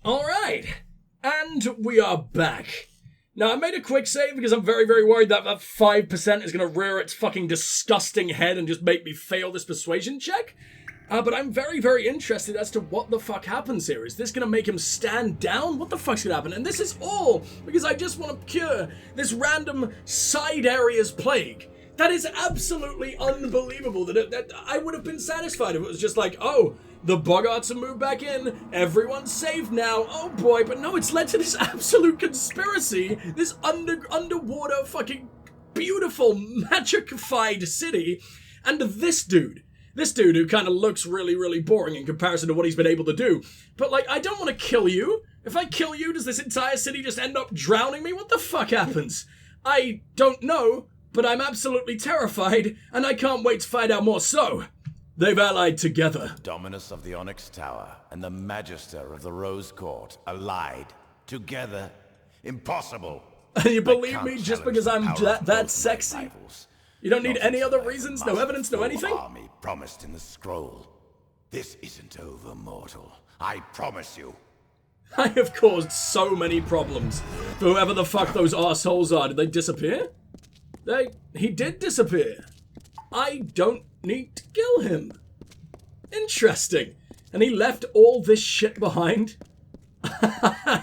Alright, and we are back. Now, I made a quick save because I'm very, very worried that 5% is going to rear its fucking disgusting head and just make me fail this persuasion check. But I'm very, very interested as to what the fuck happens here. Is this going to make him stand down? What the fuck's going to happen? And this is all because I just want to cure this random side area's plague. That is absolutely unbelievable. That I would have been satisfied if it was just like, oh, the boggarts have moved back in, everyone's saved now, oh boy, but no, it's led to this absolute conspiracy, this underwater fucking beautiful magicified city, and this dude who kind of looks really, really boring in comparison to what he's been able to do, but like, I don't want to kill you. If I kill you, does this entire city just end up drowning me? What the fuck happens? I don't know, but I'm absolutely terrified, and I can't wait to find out more, so... They've allied together. Dominus of the Onyx Tower and the Magister of the Rose Court allied together. Impossible. You believe me just because I'm that sexy? You don't need any other reasons, no evidence, no anything? Army promised in the scroll. This isn't over, mortal. I promise you. I have caused so many problems. For whoever the fuck those arseholes are, did they disappear? He did disappear. I don't need to kill him. Interesting. And he left all this shit behind?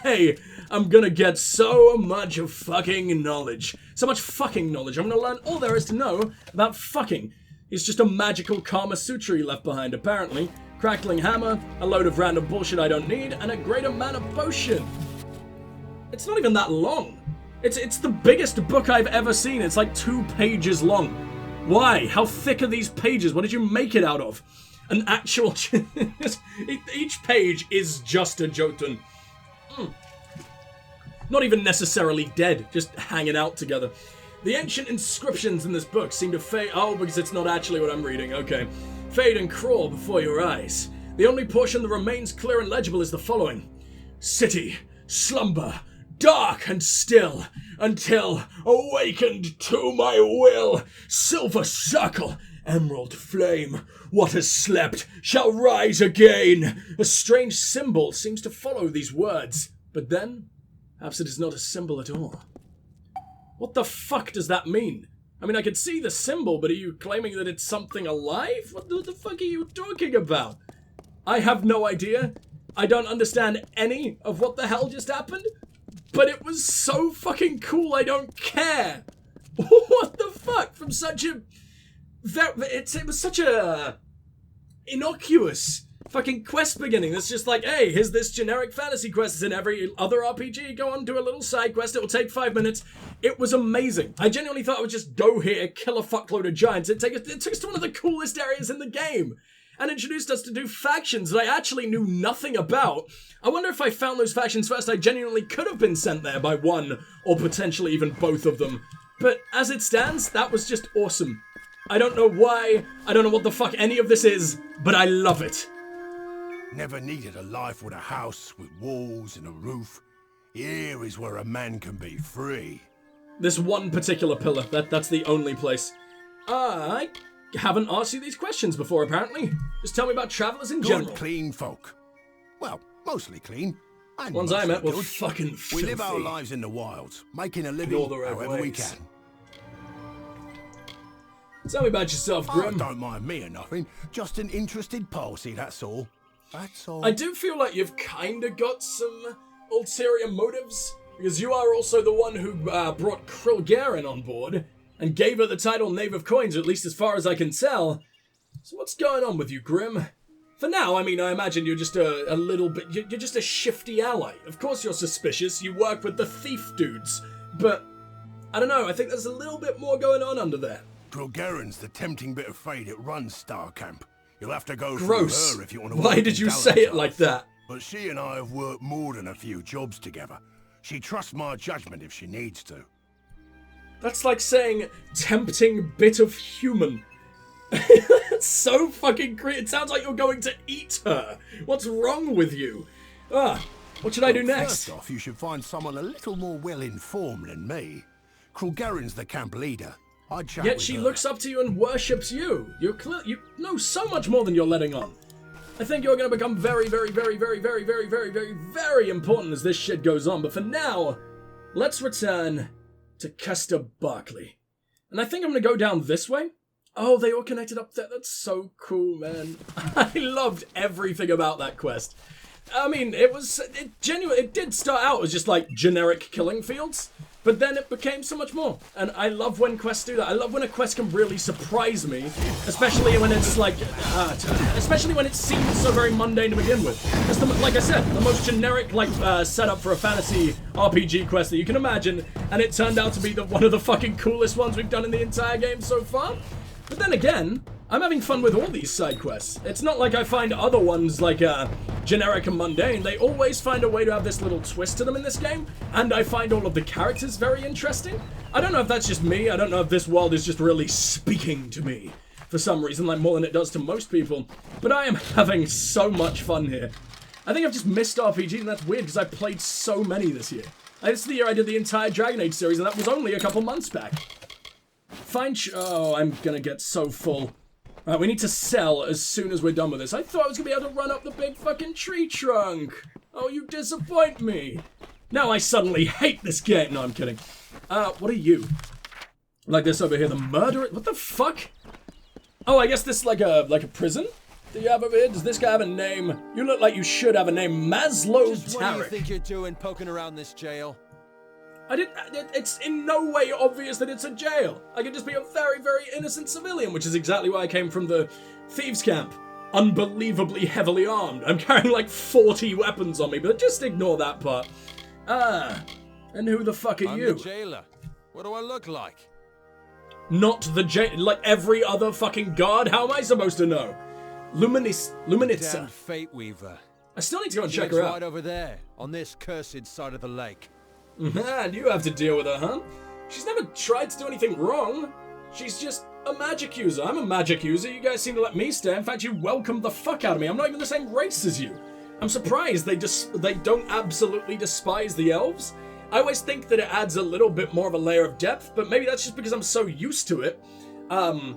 Hey, I'm gonna get so much fucking knowledge. So much fucking knowledge. I'm gonna learn all there is to know about fucking. He's just a magical Kama Sutra he left behind, apparently. Crackling hammer, a load of random bullshit I don't need, and a greater mana potion. It's not even that long. It's the biggest book I've ever seen. It's like 2 pages long. Why? How thick are these pages? What did you make it out of? An actual... Each page is just a Jotun. Not even necessarily dead, just hanging out together. The ancient inscriptions in this book seem to fade... Oh, because it's not actually what I'm reading. Okay. Fade and crawl before your eyes. The only portion that remains clear and legible is the following. City, slumber, dark and still, until awakened to my will, silver circle, emerald flame, what has slept shall rise again. A strange symbol seems to follow these words, but then, perhaps it is not a symbol at all. What the fuck does that mean? I mean, I could see the symbol, but are you claiming that it's something alive? What the fuck are you talking about? I have no idea. I don't understand any of what the hell just happened. But it was so fucking cool, I don't care. What the fuck? From such a... It was such a... innocuous fucking quest beginning. That's just like, hey, here's this generic fantasy quest. It's in every other RPG. Go on, do a little side quest. It will take 5 minutes. It was amazing. I genuinely thought I would just go here, kill a fuckload of giants. It took us to one of the coolest areas in the game. And introduced us to do factions that I actually knew nothing about. I wonder if I found those factions first, I genuinely could have been sent there by one, or potentially even both of them. But as it stands, that was just awesome. I don't know why, I don't know what the fuck any of this is, but I love it. Never needed a life with a house, with walls and a roof. Here is where a man can be free. This one particular pillar, that's the only place. I haven't asked you these questions before, apparently. Just tell me about travelers in general. Good, clean folk. Well, mostly clean. And ones I met were fucking We filthy. live our lives in the wilds, making a living however we can. Tell me about yourself, Grim. Don't mind me or nothing. Just an interested party, that's all. That's all. I do feel like you've kinda got some ulterior motives, because you are also the one who brought Krilgaren on board, and gave her the title Knave of Coins, at least as far as I can tell. So what's going on with you, Grim? For now, I mean, I imagine you're just a little bit... You're just a shifty ally. Of course you're suspicious, you work with the thief dudes. But, I don't know, I think there's a little bit more going on under there. Krilgaren's the tempting bit of fate that runs Star Camp. You'll have to go Gross. through her if you want to... Why did you say it like that? But she and I have worked more than a few jobs together. She trusts my judgment if she needs to. That's like saying, tempting bit of human. That's so fucking creepy. It sounds like you're going to eat her. What's wrong with you? What should I do next? First off, you should find someone a little more well-informed than me. Krilgaren's the camp leader. I'd chat Yet with she her. looks up to you and worships you. You know so much more than you're letting on. I think you're going to become very, very, very, very, very, very, very, very, very important as this shit goes on. But for now, let's return to Custer Barkley. And I think I'm going to go down this way. Oh, they all connected up there. That's so cool, man. I loved everything about that quest. I mean, it did start out as just like generic killing fields, but then it became so much more. And I love when quests do that. I love when a quest can really surprise me, especially when it's like, especially when it seems so very mundane to begin with. It's like I said, the most generic setup for a fantasy RPG quest that you can imagine, and it turned out to be one of the fucking coolest ones we've done in the entire game so far. But then again, I'm having fun with all these side quests. It's not like I find other ones like generic and mundane. They always find a way to have this little twist to them in this game, and I find all of the characters very interesting. I don't know if that's just me. I don't know if this world is just really speaking to me for some reason, like more than it does to most people. But I am having so much fun here. I think I've just missed RPGs, and that's weird because I played so many this year. This is the year I did the entire Dragon Age series, and that was only a couple months back. Oh, I'm gonna get so full. Alright, we need to sell as soon as we're done with this. I thought I was gonna be able to run up the big fucking tree trunk. Oh, you disappoint me. Now I suddenly hate this game. No, I'm kidding. What are you? Like this over here, the murderer? What the fuck? Oh, I guess this is like a prison? Do you have over here? Does this guy have a name? You look like you should have a name. Maslow Just what do you think you're doing poking around this jail? It's in no way obvious that it's a jail. I could just be a very, very innocent civilian, which is exactly why I came from the thieves' camp. Unbelievably heavily armed. I'm carrying like 40 weapons on me, but just ignore that part. And who the fuck are you? I'm the jailer. What do I look like? Not the jailer, like every other fucking guard? How am I supposed to know? Luminitza. Damn Fate Weaver. I still need to go and check She's her out. right over there, on this cursed side of the lake. And you have to deal with her, huh? She's never tried to do anything wrong. She's just a magic user. I'm a magic user. You guys seem to let me stay. In fact, you welcomed the fuck out of me. I'm not even the same race as you. I'm surprised they don't absolutely despise the elves. I always think that it adds a little bit more of a layer of depth, but maybe that's just because I'm so used to it. I'm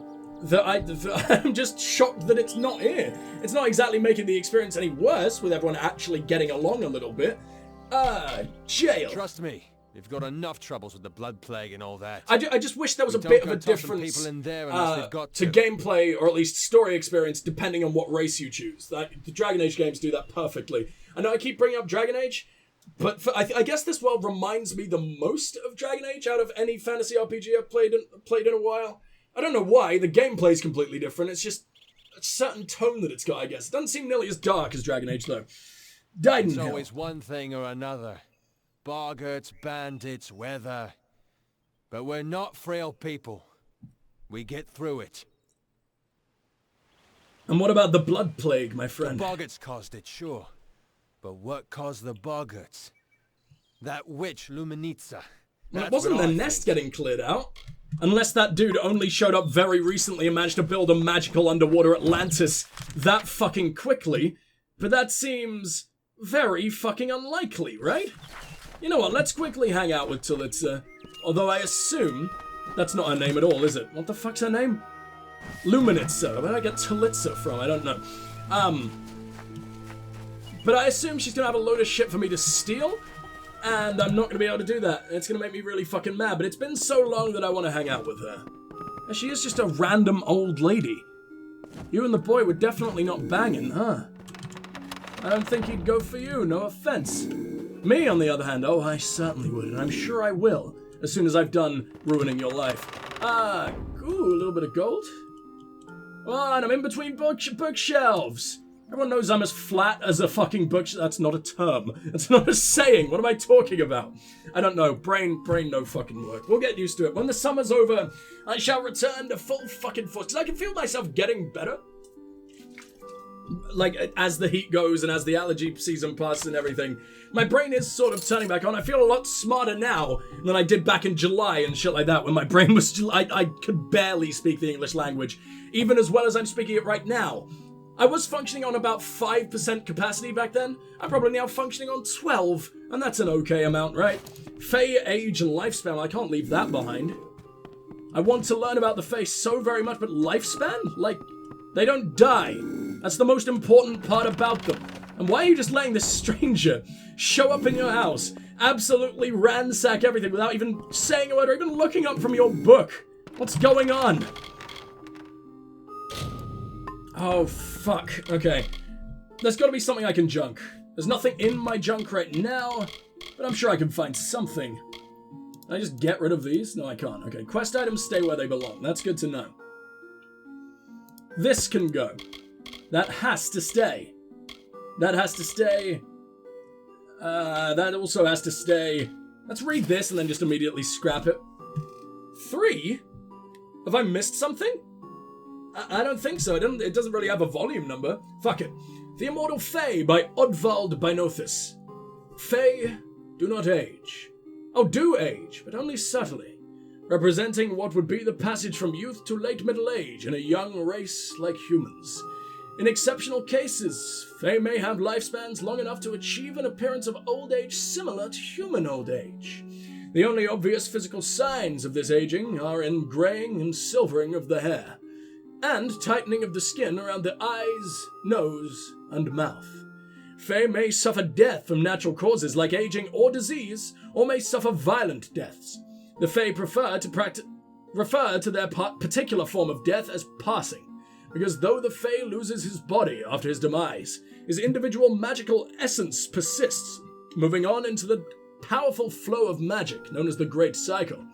just shocked that it's not here. It's not exactly making the experience any worse with everyone actually getting along a little bit. Jail. Trust me, you've got enough troubles with the blood plague and all that. I just wish there was a bit of a difference in there unless got to gameplay, or at least story experience, depending on what race you choose. The Dragon Age games do that perfectly. I know I keep bringing up Dragon Age, but I guess this world reminds me the most of Dragon Age out of any fantasy RPG I've played in a while. I don't know why. The gameplay's completely different. It's just a certain tone that it's got, I guess. It doesn't seem nearly as dark as Dragon Age, though. It's always one thing or another. Boggarts, bandits, weather. But we're not frail people. We get through it. And what about the blood plague, my friend? The boggarts caused it, sure. But what caused the boggarts? That witch, Luminitza. Well, it wasn't the nest getting cleared out. Unless that dude only showed up very recently and managed to build a magical underwater Atlantis that fucking quickly. But that seems very fucking unlikely, right? You know what, let's quickly hang out with Talitza. Although I assume that's not her name at all, is it? What the fuck's her name? Luminitza. Where did I get Talitza from? I don't know. But I assume she's gonna have a load of shit for me to steal, and I'm not gonna be able to do that. It's gonna make me really fucking mad, but it's been so long that I want to hang out with her. And she is just a random old lady. You and the boy were definitely not banging, huh? I don't think he'd go for you, no offense. Me, on the other hand, oh, I certainly would, and I'm sure I will, as soon as I've done ruining your life. Ooh, a little bit of gold. Oh, and I'm in between bookshelves. Everyone knows I'm as flat as a fucking bookshelf. That's not a term. That's not a saying. What am I talking about? I don't know. Brain no fucking work. We'll get used to it. When the summer's over, I shall return to full fucking force. Because I can feel myself getting better. Like, as the heat goes and as the allergy season passes and everything, my brain is sort of turning back on. I feel a lot smarter now than I did back in July and shit like that, when my brain was... I could barely speak the English language, even as well as I'm speaking it right now. I was functioning on about 5% capacity back then. I'm probably now functioning on 12, and that's an okay amount, right? Fae, age, and lifespan, I can't leave that behind. I want to learn about the Fae so very much, but lifespan? Like, they don't die. That's the most important part about them. And why are you just letting this stranger show up in your house, absolutely ransack everything without even saying a word or even looking up from your book? What's going on? Oh, fuck. Okay. There's gotta be something I can junk. There's nothing in my junk right now, but I'm sure I can find something. Can I just get rid of these? No, I can't. Okay, quest items stay where they belong. That's good to know. This can go. That has to stay. That has to stay. That also has to stay. Let's read this and then just immediately scrap it. 3? Have I missed something? I don't think so. It doesn't really have a volume number. Fuck it. The Immortal Fae by Odvald Binothus. Fae do not age. Oh, do age, but only subtly. Representing what would be the passage from youth to late middle age in a young race like humans. In exceptional cases, Fae may have lifespans long enough to achieve an appearance of old age similar to human old age. The only obvious physical signs of this aging are in graying and silvering of the hair, and tightening of the skin around the eyes, nose, and mouth. Fae may suffer death from natural causes like aging or disease, or may suffer violent deaths. The Fae refer to their particular form of death as passing, because though the Fae loses his body after his demise, his individual magical essence persists, moving on into the powerful flow of magic known as the Great Cycle.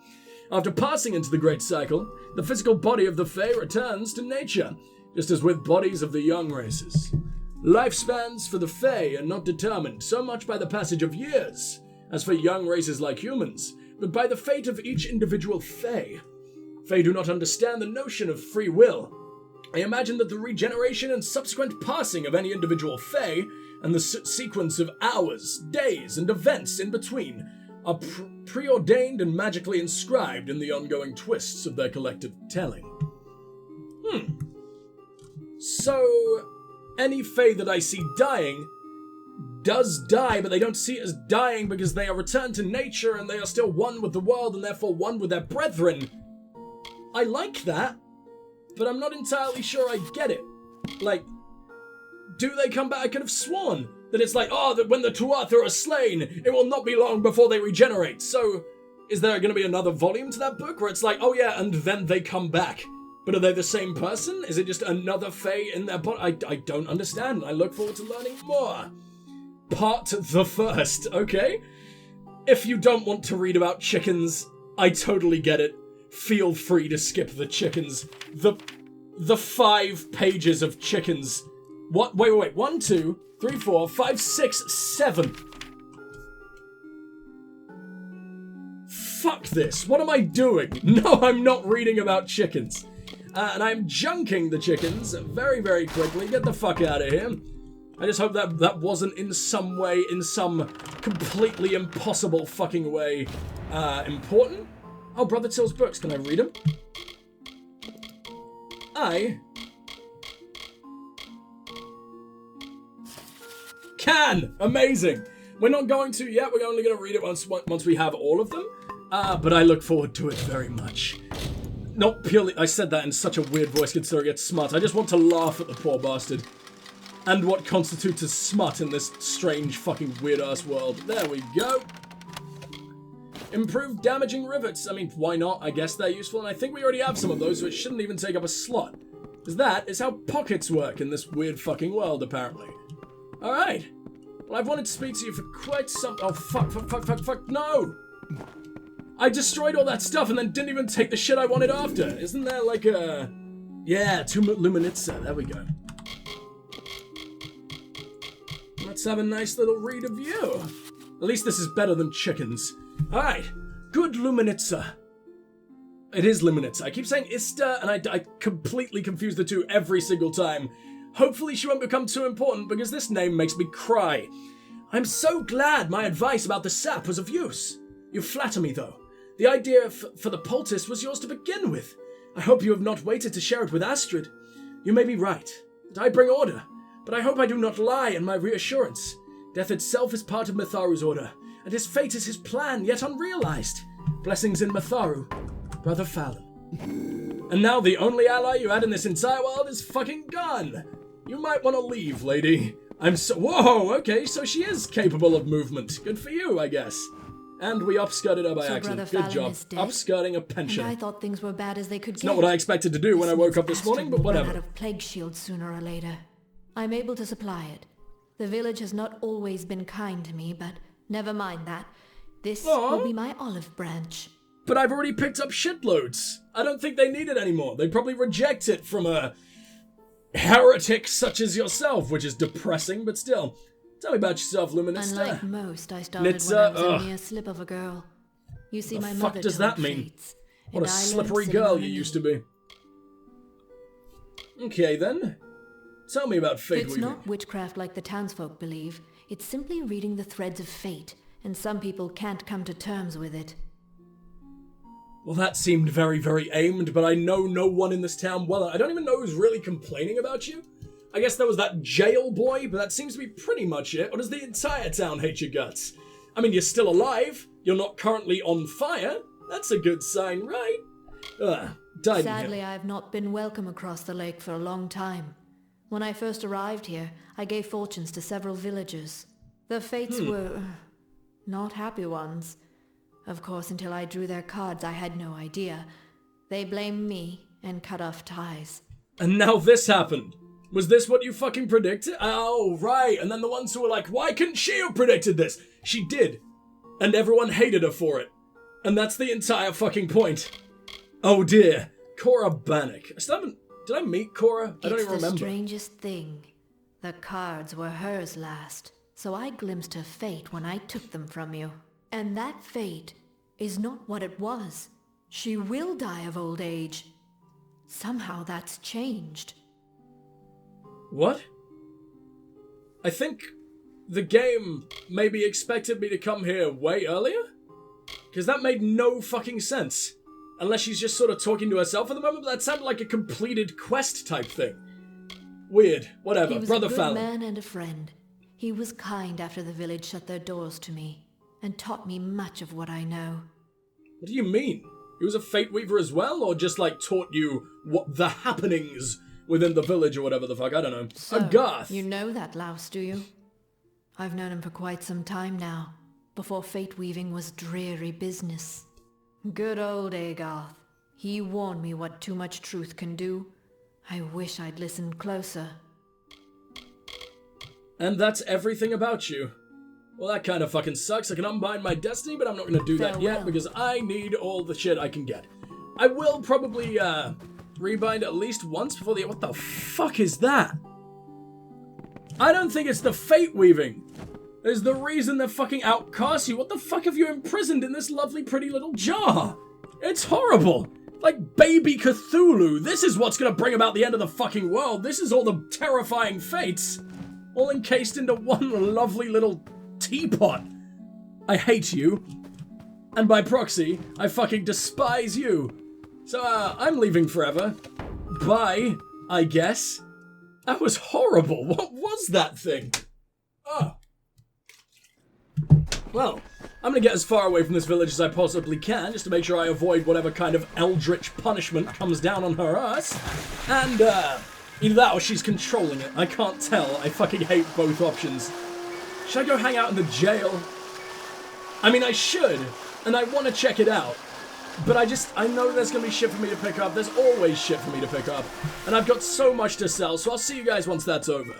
After passing into the Great Cycle, the physical body of the Fae returns to nature, just as with bodies of the young races. Lifespans for the Fae are not determined so much by the passage of years, as for young races like humans, but by the fate of each individual Fae. Fae do not understand the notion of free will. I imagine that the regeneration and subsequent passing of any individual Fae, and the sequence of hours, days, and events in between, are preordained and magically inscribed in the ongoing twists of their collective telling. So, any Fae that I see dying does die, but they don't see it as dying because they are returned to nature and they are still one with the world and therefore one with their brethren. I like that, but I'm not entirely sure I get it. Like, do they come back? I could have sworn that it's like, that when the Tuatha are slain, it will not be long before they regenerate. So, is there going to be another volume to that book where it's like, oh yeah, and then they come back? But are they the same person? Is it just another Fae in their body? I don't understand. I look forward to learning more. Part the first, okay? If you don't want to read about chickens, I totally get it. Feel free to skip the chickens. The 5 pages of chickens. What? Wait. 1, 2, 3, 4, 5, 6, 7. Fuck this. What am I doing? No, I'm not reading about chickens. And I'm junking the chickens very, very quickly. Get the fuck out of here. I just hope that wasn't in some way, in some completely impossible fucking way, important. Oh, Brother Till's books. Can I read them? I can! Amazing! We're not going to yet. We're only going to read it once we have all of them. But I look forward to it very much. Not purely... I said that in such a weird voice considering it's smut. I just want to laugh at the poor bastard. And what constitutes as smut in this strange fucking weird-ass world. There we go. Improved damaging rivets. I mean, why not? I guess they're useful, and I think we already have some of those, so it shouldn't even take up a slot. Because that is how pockets work in this weird fucking world, apparently. Alright. Well, I've wanted to speak to you for quite some... Oh, fuck, no! I destroyed all that stuff and then didn't even take the shit I wanted after. Isn't there like a... Yeah, 2 Luminitza. There we go. Let's have a nice little read of you. At least this is better than chickens. Alright. Good Luminitza. It is Luminitza. I keep saying Ista, and I completely confuse the two every single time. Hopefully she won't become too important, because this name makes me cry. I'm so glad my advice about the sap was of use. You flatter me, though. The idea for the poultice was yours to begin with. I hope you have not waited to share it with Astrid. You may be right, that I bring order, but I hope I do not lie in my reassurance. Death itself is part of Mitharu's order, and his fate is his plan, yet unrealized. Blessings in Mitharu, Brother Fallon. And now the only ally you had in this entire world is fucking gone. You might want to leave, lady. I'm so— Whoa, okay, so she is capable of movement. Good for you, I guess. And we upskirted her by accident. Good job. Upskirting a pension. And I thought things were bad as they could get. It's not what I expected to do when I woke up this morning, but whatever. Out of plague shield sooner or later. I'm able to supply it. The village has not always been kind to me, but never mind that. This will be my olive branch. But I've already picked up shitloads. I don't think they need it anymore. They probably reject it from a heretic such as yourself, which is depressing, but still. Tell me about yourself, Luminista. Unlike most, I started when I was a mere slip of a girl. You see, my mother What does that mean? What a slippery girl you used to be. Okay, then. Tell me about fate weaving. It's not witchcraft like the townsfolk believe. It's simply reading the threads of fate, and some people can't come to terms with it. Well, that seemed very, very aimed, but I know no one in this town well. I don't even know who's really complaining about you. I guess there was that jail boy, but that seems to be pretty much it. Or does the entire town hate your guts? I mean, you're still alive. You're not currently on fire. That's a good sign, right? Sadly, I have not been welcome across the lake for a long time. When I first arrived here, I gave fortunes to several villagers. The fates were not happy ones. Of course, until I drew their cards, I had no idea. They blamed me and cut off ties. And now this happened. Was this what you fucking predicted? Oh, right. And then the ones who were like, why couldn't she have predicted this? She did. And everyone hated her for it. And that's the entire fucking point. Oh dear. Cora Bannock. I still haven't... Did I meet Cora? I don't even remember. It's the strangest thing. The cards were hers last, so I glimpsed her fate when I took them from you. And that fate is not what it was. She will die of old age. Somehow that's changed. What? I think the game maybe expected me to come here way earlier? Because that made no fucking sense. Unless she's just sort of talking to herself at the moment, but that sounded like a completed quest type thing. Weird. Whatever. He was Brother a good Fallon. man and a friend. He was kind after the village shut their doors to me, and taught me much of what I know. What do you mean? He was a fate weaver as well, or just like taught you what the happenings within the village or whatever the fuck? I don't know. So, a goth. You know that louse, do you? I've known him for quite some time now, before fate weaving was dreary business. Good old Agarth. He warned me what too much truth can do. I wish I'd listened closer. And that's everything about you. Well, that kind of fucking sucks. I can unbind my destiny, but I'm not going to do that yet because I need all the shit I can get. I will probably, rebind at least once before the... What the fuck is that? I don't think it's the fate weaving. It's the reason they're fucking outcast you. What the fuck have you imprisoned in this lovely pretty little jar? It's horrible. Like baby Cthulhu. This is what's going to bring about the end of the fucking world. This is all the terrifying fates. All encased into one lovely little teapot. I hate you. And by proxy, I fucking despise you. So, I'm leaving forever. Bye, I guess. That was horrible. What was that thing? Oh. Well, I'm gonna get as far away from this village as I possibly can, just to make sure I avoid whatever kind of eldritch punishment comes down on her ass. And, either that or she's controlling it. I can't tell. I fucking hate both options. Should I go hang out in the jail? I mean, I should, and I want to check it out. But I know there's going to be shit for me to pick up. There's always shit for me to pick up. And I've got so much to sell, so I'll see you guys once that's over.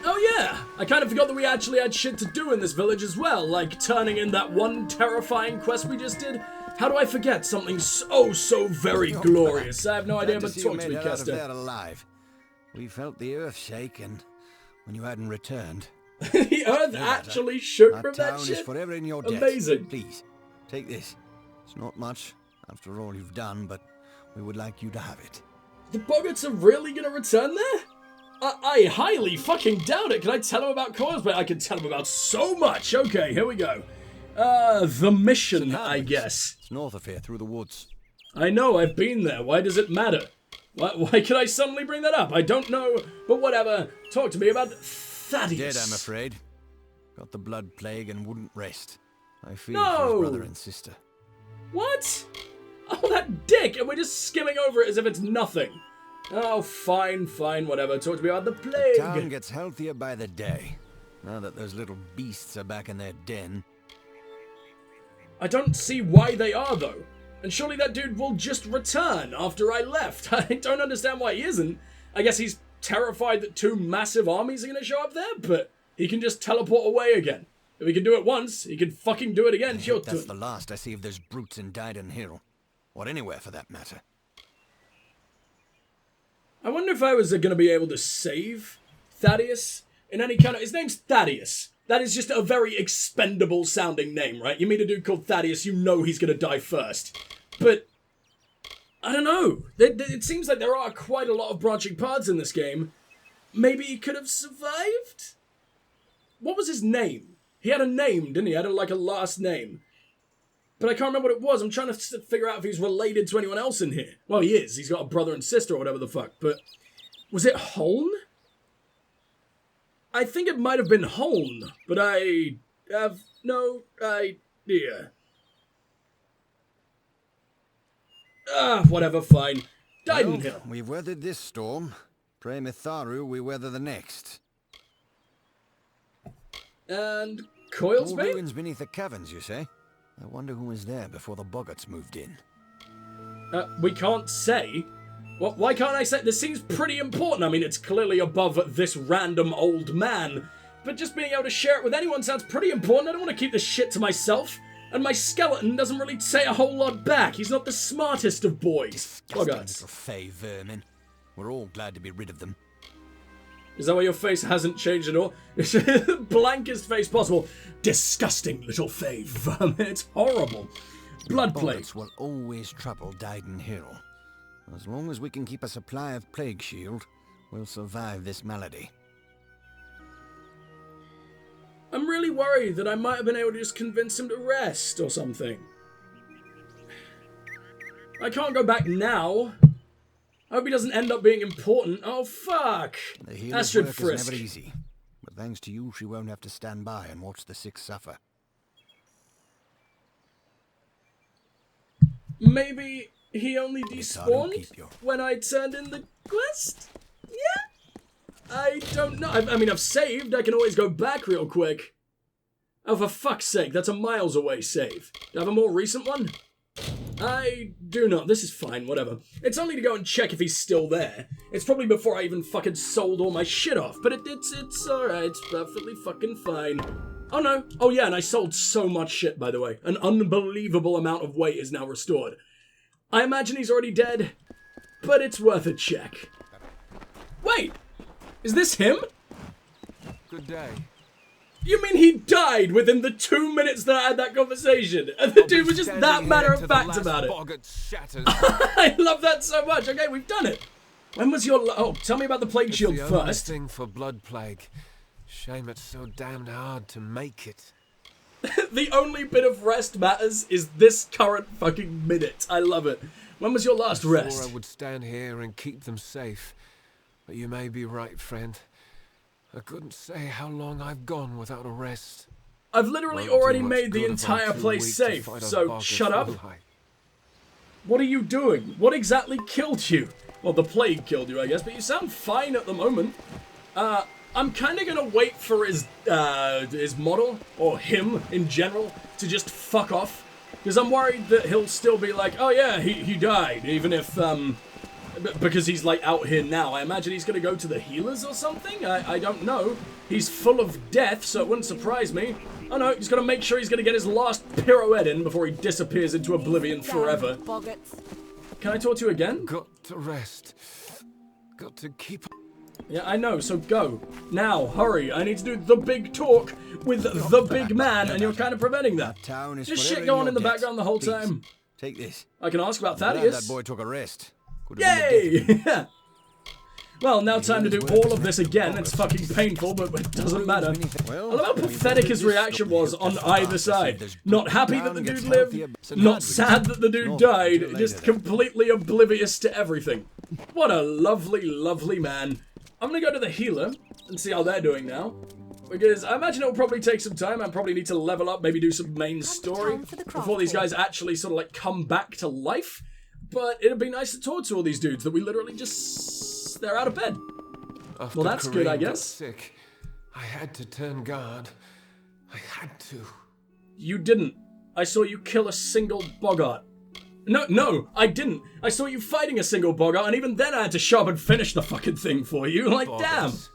Oh yeah, I kind of forgot that we actually had shit to do in this village as well, like turning in that one terrifying quest we just did. How do I forget something so very glorious? I have no idea, but talk to me, Kester. Alive. We felt the earth shake, and when you hadn't returned... The earth actually shook from that shit? Is forever in your debt. Amazing. Please, take this. It's not much, after all you've done, but we would like you to have it. The boggarts are really gonna return there? I highly fucking doubt it. Can I tell him about cosplay? I can tell him about so much. Okay, here we go. The mission, I guess. It's north of here, through the woods. I know, I've been there. Why does it matter? Why could I suddenly bring that up? I don't know, but whatever. Talk to me about Thaddeus. Dead, I'm afraid. Got the blood plague and wouldn't rest. I feel No. for his brother and sister. What? Oh, that dick! And we're just skimming over it as if it's nothing. Oh, fine, whatever. Talk to me about the plague. Town gets healthier by the day, now that those little beasts are back in their den. I don't see why they are, though. And surely that dude will just return after I left. I don't understand why he isn't. I guess he's terrified that 2 massive armies are going to show up there, but he can just teleport away again. If he can do it once, he can fucking do it again. Sure, that's the last I see of those brutes in Dyden Hill. Or anywhere, for that matter. I wonder if I was going to be able to save Thaddeus in any kind of... His name's Thaddeus. That is just a very expendable sounding name, right? You meet a dude called Thaddeus, you know he's going to die first. But, I don't know. It seems like there are quite a lot of branching paths in this game. Maybe he could have survived? What was his name? He had a name, didn't he? He had like a last name. But I can't remember what it was. I'm trying to figure out if he's related to anyone else in here. Well, he is. He's got a brother and sister or whatever the fuck. But, was it Holn? I think it might have been Holn, but I have no idea. Whatever, fine. Dyden Hill. Well, we've weathered this storm. Pray Mitharu we weather the next. And Coil's Bay? Ruins beneath the caverns, you say? I wonder who was there before the boggarts moved in. We can't say. Well, why can't I say? This seems pretty important. I mean, it's clearly above this random old man. But just being able to share it with anyone sounds pretty important. I don't want to keep this shit to myself. And my skeleton doesn't really say a whole lot back. He's not the smartest of boys. Disgusting little fey vermin. We're all glad to be rid of them. Is that why your face hasn't changed at all? Blankest face possible. Disgusting little fey vermin. It's horrible. Blood plague will always trouble Dyden Hill. As long as we can keep a supply of plague shield, we'll survive this malady. I'm really worried that I might have been able to just convince him to rest or something. I can't go back now. I hope he doesn't end up being important. Oh, fuck. The healer's work is never easy. But thanks to you, she won't have to stand by and watch the sick suffer. Maybe he only despawned when I turned in the quest? Yeah? I don't know. I mean, I've saved. I can always go back real quick. Oh, for fuck's sake, that's a miles away save. Do I have a more recent one? I do not. This is fine, whatever. It's only to go and check if he's still there. It's probably before I even fucking sold all my shit off, but it's alright. It's perfectly fucking fine. Oh no. Oh yeah, and I sold so much shit, by the way. An unbelievable amount of weight is now restored. I imagine he's already dead, but it's worth a check. Wait! Is this him? Good day. You mean he died within the 2 minutes that I had that conversation? And the dude was just that matter of fact about it. I love that so much. Okay, we've done it. When was your... Oh, tell me about the plague shield first. The only thing for blood plague. Shame it's so damned hard to make it. The only bit of rest matters is this current fucking minute. I love it. When was your last rest? I would stand here and keep them safe. But you may be right, friend. I couldn't say how long I've gone without a rest. I've literally already made the entire place safe, so shut up. What are you doing? What exactly killed you? Well, the plague killed you, I guess, but you sound fine at the moment. I'm kind of gonna wait for his model, or him in general, to just fuck off. Because I'm worried that he'll still be like, oh yeah, he died, even if, because he's like out here now. I imagine he's gonna go to the healers or something? I don't know. He's full of death, so it wouldn't surprise me. Oh no, he's gonna make sure he's gonna get his last pirouette in before he disappears into oblivion forever. Can I talk to you again? Got to rest. Got to keep... Yeah, I know, so go. Now, hurry. I need to do the big talk with the big man, and you're kind of preventing that. Just shit going in the background the whole time. Take this. I can ask about Thaddeus. That boy took a rest. Yay! Well, now time to do all of this again. It's fucking painful, but it doesn't matter. I love how pathetic his reaction was on either side. Not happy that the dude lived, not sad that the dude died, just completely oblivious to everything. What a lovely, lovely man. I'm gonna go to the healer and see how they're doing now. Because I imagine it'll probably take some time. I probably need to level up, maybe do some main story before these guys actually sort of like come back to life. but it'd be nice to talk to all these dudes that we literally just... they're out of bed. After Well, that's good, I Kareem got guess. sick, I had to turn guard. I had to. You didn't. I saw you kill a single boggart. No, I didn't. I saw you fighting a single boggart, and even then I had to shop and finish the fucking thing for you. Like, damn. Boggarts.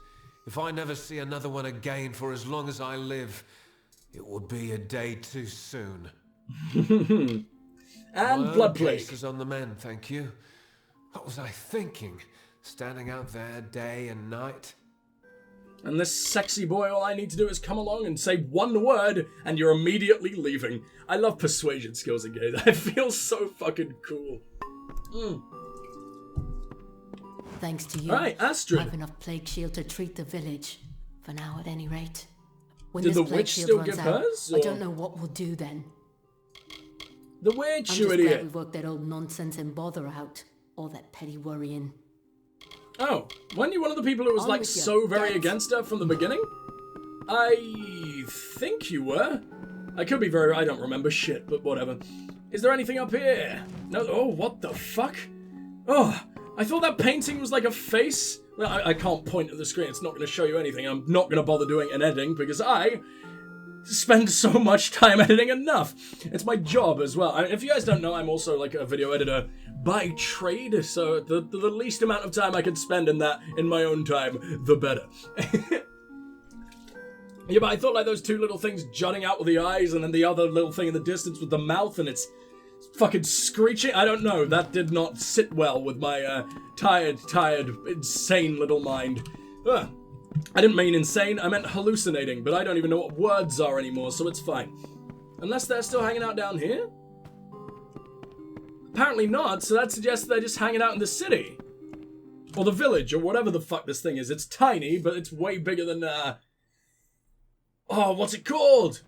If I never see another one again for as long as I live, it will be a day too soon. And blood plague. Cases on the mend, thank you. What was I thinking? Standing out there day and night? And this sexy boy, all I need to do is come along and say one word, and you're immediately leaving. I love persuasion skills in games. It feels so fucking cool. Thanks to you, Alright, Astrid. I have enough plague shield to treat the village. For now, at any rate. When Did this the plague witch shield still runs give out, hers, I or- don't know what we'll do then. The witch, I'm you just glad idiot. we've worked that old nonsense and bother out. All that petty worrying. Oh, weren't you one of the people who was On like with you. so very Get. against her from the beginning? I think you were. I could be very... I don't remember shit, but whatever. Is there anything up here? No. Oh, what the fuck? Oh, I thought that painting was like a face. Well, I can't point at the screen. It's not going to show you anything. I'm not going to bother doing an editing because I spend so much time editing enough. It's my job as well. If you guys don't know, I'm also like a video editor by trade, so the least amount of time I can spend in that in my own time, the better. Yeah, but I thought like those two little things jutting out with the eyes and then the other little thing in the distance with the mouth and it's fucking screeching. I don't know. That did not sit well with my tired, insane little mind. Ugh. I didn't mean insane. I meant hallucinating, but I don't even know what words are anymore, so it's fine. Unless they're still hanging out down here? Apparently not, so that suggests they're just hanging out in the city. Or the village, or whatever the fuck this thing is. It's tiny, but it's way bigger than, oh, what's it called?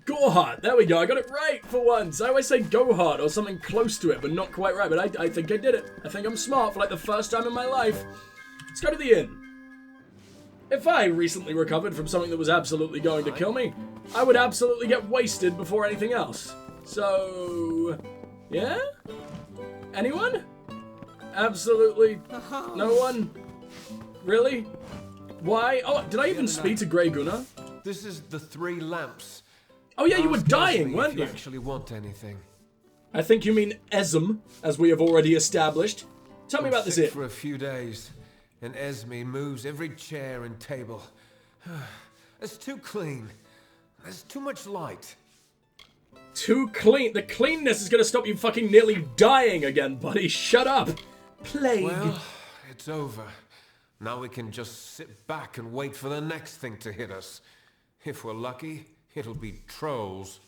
Goreheart. There we go. I got it right for once. I always say Goheart or something close to it, but not quite right. But I think I did it. I think I'm smart for like the first time in my life. Let's go to the inn. If I recently recovered from something that was absolutely going to kill me, I would absolutely get wasted before anything else. So, yeah? Anyone? Absolutely no one? Really? Why? Oh, did I even speak to Grey Gunnar? This is the 3 lamps. Oh yeah, you were Ask dying, Esme weren't if you? you actually want anything. I think you mean Esm, as we have already established. Tell me I'm about this sick inn. for a few days, and Esme moves every chair and table. It's too clean. There's too much light. Too clean. The cleanness is going to stop you fucking nearly dying again, buddy. Shut up. Plague. Well, it's over. Now we can just sit back and wait for the next thing to hit us. If we're lucky, it'll be trolls.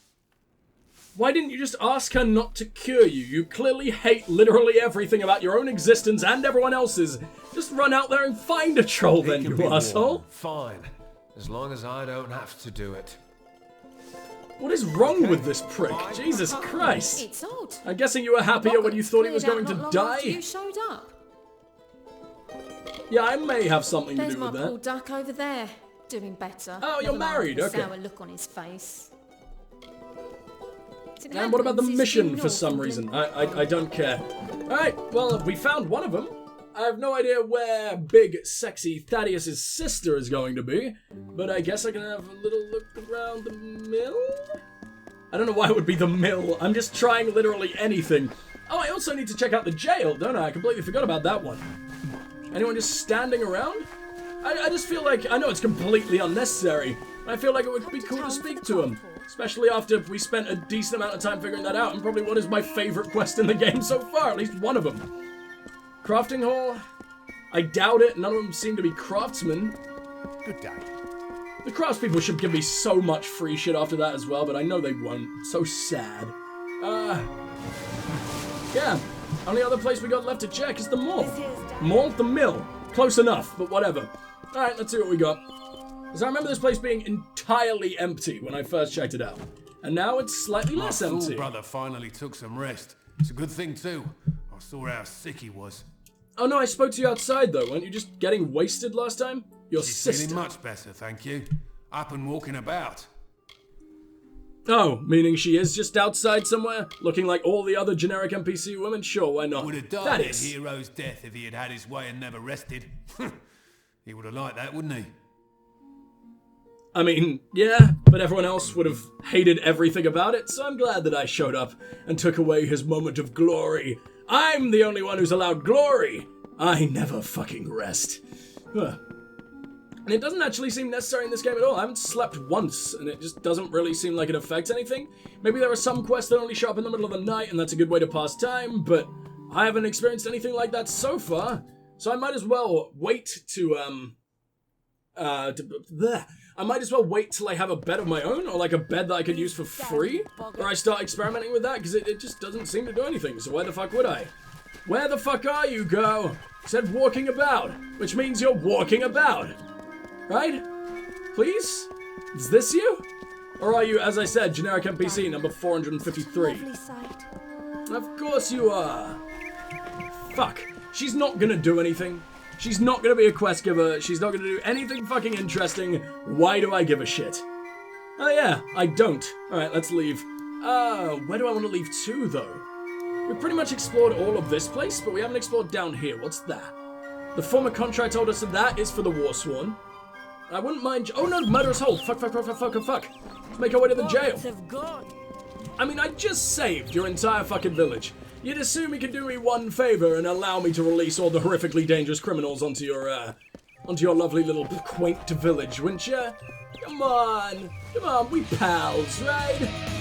Why didn't you just ask her not to cure you? You clearly hate literally everything about your own existence and everyone else's. Just run out there and find a troll then, It can you be asshole. warm. Fine. As long as I don't have to do it. What is wrong with this prick? Jesus Christ. It's odd. I'm guessing you were happier when you thought he was going Cleared to out not long after die? You showed up. Yeah, I may have something to There's do my with poor that. duck over there, doing better. Oh, you're Never mind married, the okay. sour look on his face. Its And what about the inhabitants is mission due for north some of reason? Lin- I don't care. Alright, well, we found one of them. I have no idea where big, sexy Thaddeus' sister is going to be, but I guess I can have a little look around the mill? I don't know why it would be the mill. I'm just trying literally anything. Oh, I also need to check out the jail, don't I? I completely forgot about that one. Anyone just standing around? I just feel like, I know it's completely unnecessary, but I feel like it would be cool to speak to him. Especially after we spent a decent amount of time figuring that out, and probably what is my favorite quest in the game so far, at least one of them. Crafting hall? I doubt it, none of them seem to be craftsmen. Good day. The craftspeople should give me so much free shit after that as well, but I know they won't. So sad. Yeah. Only other place we got left to check is the mall. Mall? The mill. Close enough, but whatever. Alright, let's see what we got. Because I remember this place being entirely empty when I first checked it out. And now it's slightly My less fool empty. brother finally took some rest. It's a good thing too. I saw how sick he was. Oh no, I spoke to you outside though. Weren't you just getting wasted last time? Your He's sister. feeling much better, thank you. Up and walking about. Oh, meaning she is just outside somewhere, looking like all the other generic NPC women? Sure, why not? Would have died a hero's death if he had had his way and never rested. He would have liked that, wouldn't he? I mean, yeah, but everyone else would have hated everything about it, so I'm glad that I showed up and took away his moment of glory. I'm the only one who's allowed glory. I never fucking rest. Huh. And it doesn't actually seem necessary in this game at all. I haven't slept once, and it just doesn't really seem like it affects anything. Maybe there are some quests that only show up in the middle of the night, and that's a good way to pass time, but I haven't experienced anything like that so far. So I might as well wait I might as well wait till I have a bed of my own, or like a bed that I could use for free, or I start experimenting with that, because it just doesn't seem to do anything, so why the fuck would I? Where the fuck are you, Go? It said walking about, which means you're walking about. Right? Please? Is this you? Or are you, as I said, generic NPC number 453? Of course you are. Fuck. She's not gonna do anything. She's not gonna be a quest giver. She's not gonna do anything fucking interesting. Why do I give a shit? Oh yeah, I don't. Alright, let's leave. Where do I want to leave to, though? We've pretty much explored all of this place, but we haven't explored down here. What's that? The former contract told us that is for the Warsworn. I wouldn't mind... Oh no, murderous hold. Fuck. Let's make our way to the jail. I mean, I just saved your entire fucking village. You'd assume you could do me one favor and allow me to release all the horrifically dangerous criminals onto your lovely little quaint village, wouldn't you? Come on, we pals, right?